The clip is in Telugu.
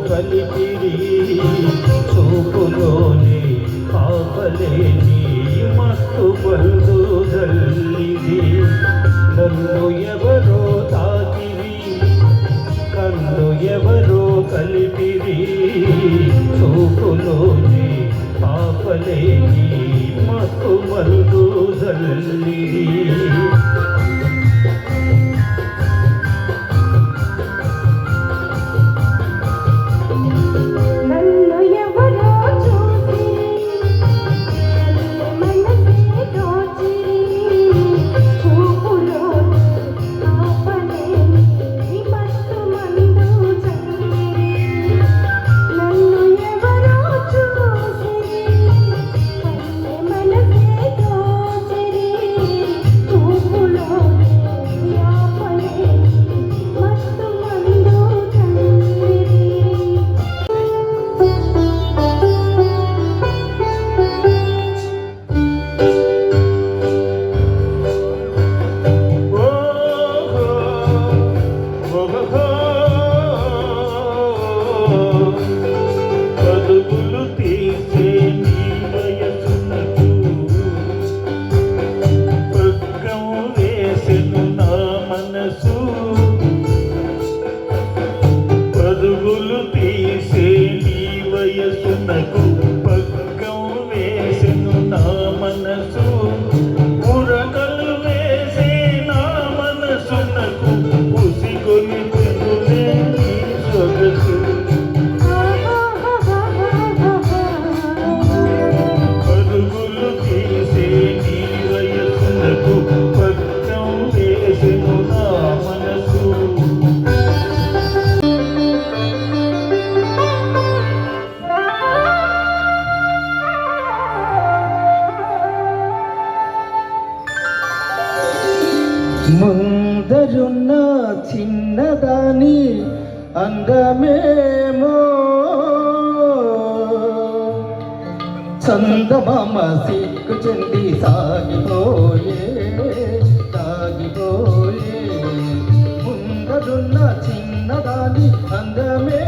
కలిపిరి చూపులోని ఆపలేని మస్తు బంధుదల్లిది నన్ను ఎవరో తాకిరి కన్ను ఎవరో కలిపిరి చూపులోని ఆపలేని మస్తు బంధుదల్లిది పరుగులు తీసే నీ వయసునకు పగ్గం వేసెను నా మనసు ఉరకలు వేసే నా మనసునకు ఉసిగొని పెనులే నీ సొగసు పరుగులు తీసే నీ వయసునకు పగ్గం వేసెను నా మనసు ముందరున్న చిన్నదాని అందమేమో చందమామ సిగ్గు చెంది సాగిపోయే ముందరున్న చిన్నదాని అందమే